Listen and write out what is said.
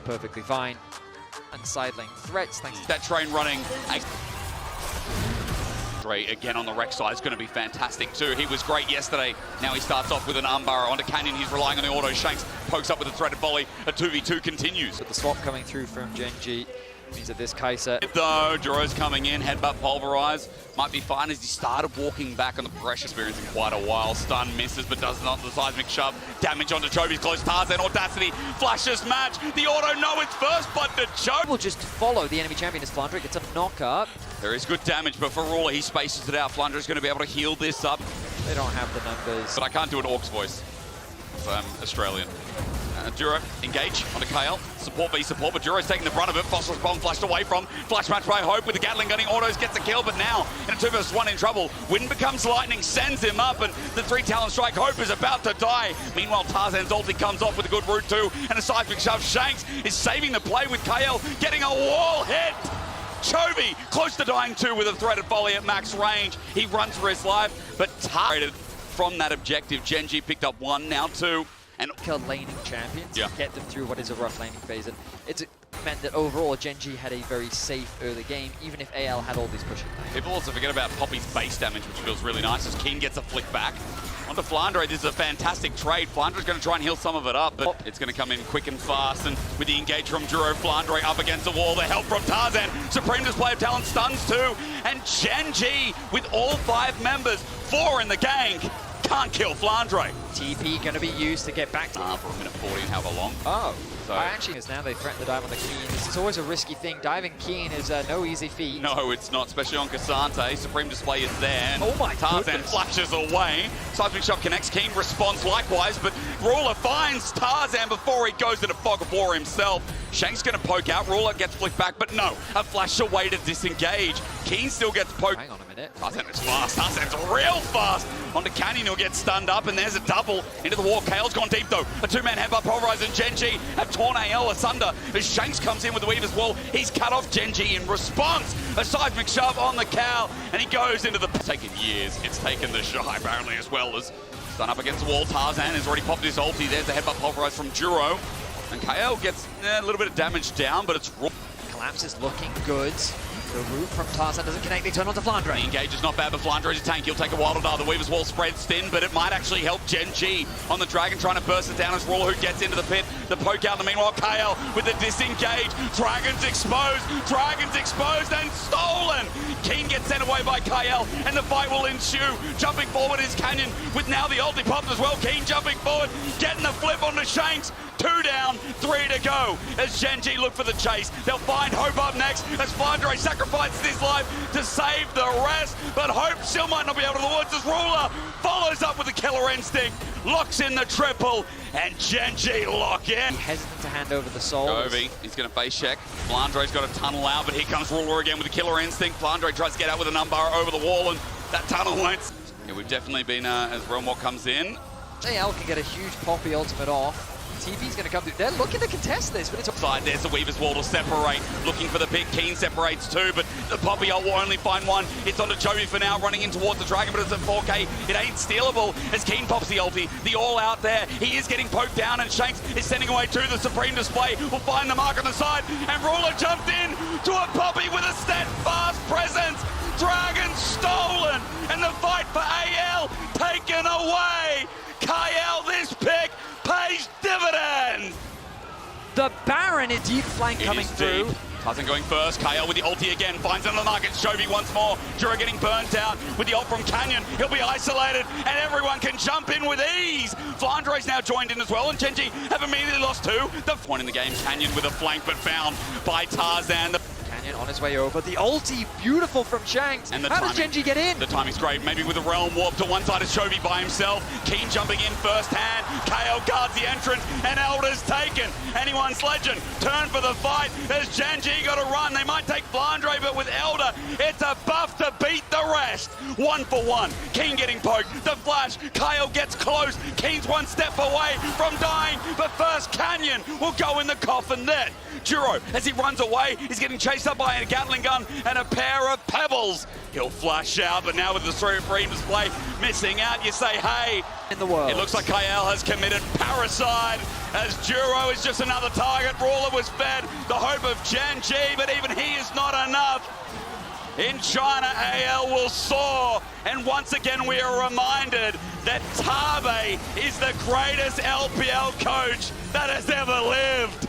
perfectly fine. And side lane threats, thanks to that train running. Again on the wreck side is going to be fantastic too. He was great yesterday. Now he starts off with an armbar onto Canyon. He's relying on the auto. Shanks pokes up with a threaded volley. A 2v2 continues. But the swap coming through from Geng means that this Kai'Sa... Though, Juro's coming in, headbutt pulverize. Might be fine as he started walking back on the pressure experience in quite a while. Stun misses, but does not. The seismic shove. Damage onto Chovy's close. Tarzan, Audacity, flashes match. The auto, no, it's first, but the Chovy will just follow the enemy champion as Flandre gets a knock up. There is good damage, but for Ruler, he spaces it out. Flandre is going to be able to heal this up. They don't have the numbers. But I can't do an Orc's voice. I'm Australian. Duro, engage onto KL. Support v support, but Duro's taking the brunt of it. Phosphorus bomb flashed away from. Flash match by Hope with the Gatling gunning. Autos gets a kill, but now in a 2 vs 1 in trouble. Wind becomes lightning, sends him up, and the 3 talent strike. Hope is about to die. Meanwhile, Tarzan's ulti comes off with a good route too, and a seismic shove. Shanks is saving the play with KL, getting a wall hit. Chovy close to dying too with a threaded volley at max range. He runs for his life, but targeted from that objective. Geng picked up 1, now 2. And killed laning champions to get them through what is a rough laning phase. And it's meant that overall Geng had a very safe early game, even if AL had all these pushing lanes. People also forget about Poppy's base damage, which feels really nice as Keen gets a flick back. Onto Flandre, this is a fantastic trade. Flandre's going to try and heal some of it up, but it's going to come in quick and fast. And with the engage from Duro, Flandre up against the wall, the help from Tarzan. Supreme display of talent stuns too. And Geng with all 5 members, 4 in the gang, can't kill Flandre. TP going to be used to get back to... for a minute 40 and however long. Oh. So actually, now they threaten the dive on the Keen. This is always a risky thing. Diving Keen is no easy feat. No, it's not, especially on Cassante. Supreme display is there. And oh my Tarzan goodness. flashes away. Seismic shot connects. Keen responds likewise, but Ruler finds Tarzan before he goes into fog of war himself. Shank's going to poke out. Ruler gets flicked back, but no, a flash away to disengage. Keen still gets poked. Hang on a minute. Tarzan is fast. Tarzan's real fast. Onto Canyon, he'll get stunned up, and there's a double into the wall. Kale's gone deep though. A 2-man headbutt pulverize, and Geng have torn AL asunder as Shanks comes in with the Weaver's Wall. He's cut off Geng in response. A seismic shove on the cow, and he goes into the... It's taken years. It's taken the Shy apparently as well as stun up against the wall. Tarzan has already popped his ulti. There's the headbutt pulverize from Duro. And KL gets a little bit of damage down, but it's raw. Collapse is looking good. The root from Tarzan doesn't connect. They turn onto Flandre. The engage is not bad, but Flandre is a tank. He'll take a wild dart. The Weaver's Wall spreads thin, but it might actually help Geng on the Dragon, trying to burst it down as Ruler, who gets into the pit. The poke out. The meanwhile, KL with the disengage. Dragon's exposed and stolen. Keen gets sent away by KL, and the fight will ensue. Jumping forward is Canyon, with now the ulti popped as well. Keen jumping forward, getting the flip onto Shanks. 2 down, 3 to go as Geng look for the chase. They'll find Hope up next as Flandre sacrifices his life to save the rest, but Hope still might not be able to the woods as Ruler follows up with the killer instinct, locks in the triple, and Geng lock in. Hesitant to hand over the soul. Chovy, he's going to face check. Flandre's got a tunnel out, but here comes Ruler again with the killer instinct. Flandre tries to get out with an armbar over the wall, and that tunnel won't. Yeah, we've definitely been, as Realm Walk comes in. AL can get a huge Poppy ultimate off. TP's going to come through. They're looking to contest this, but it's offside. There's the Weaver's Wall to separate. Looking for the pick. Keen separates 2, but the Poppy ult will only find 1. It's onto Chovy for now, running in towards the Dragon, but it's at 4K. It ain't stealable as Keen pops the ulti. The all out there. He is getting poked down, and Shanks is sending away to the Supreme display. Will find the mark on the side, and Ruler jumped in to a Poppy with a steadfast presence. Dragon stolen, and the fight for AL taken away. KL, this pick pays dividends. The Baron, a deep flank coming through. Tarzan going first. KL with the ulti again. Finds another market. Chovy once more. Duro getting burnt out with the ult from Canyon. He'll be isolated, and everyone can jump in with ease. Flandre's now joined in as well, and Geng have immediately lost 2. The point in the game, Canyon with a flank, but found by Tarzan. Canyon on his way over. The ulti, beautiful from Shanks. And how does Geng get in? The timing's great. Maybe with a Realm Warp to one side of Chovy by himself. Keen jumping in first hand. KL guards the entrance, and Elder's taken. Anyone's legend. Turn for the fight as Geng got to run. They might take Flandre, but with Elder, it's a buff to beat the rest. 1 for 1. Keen getting poked. The flash. KL gets close. Keen's 1 step away from dying, but first Canyon will go in the coffin then. Duro, as he runs away, is getting chased up up by a Gatling gun and a pair of pebbles. He'll flash out, but now with the free display missing out, you say, hey. In the world. It looks like Kael has committed parricide as Duro is just another target. Ruler was fed the hope of Gen G, but even he is not enough. In China, AL will soar, and once again we are reminded that Tabe is the greatest LPL coach that has ever lived.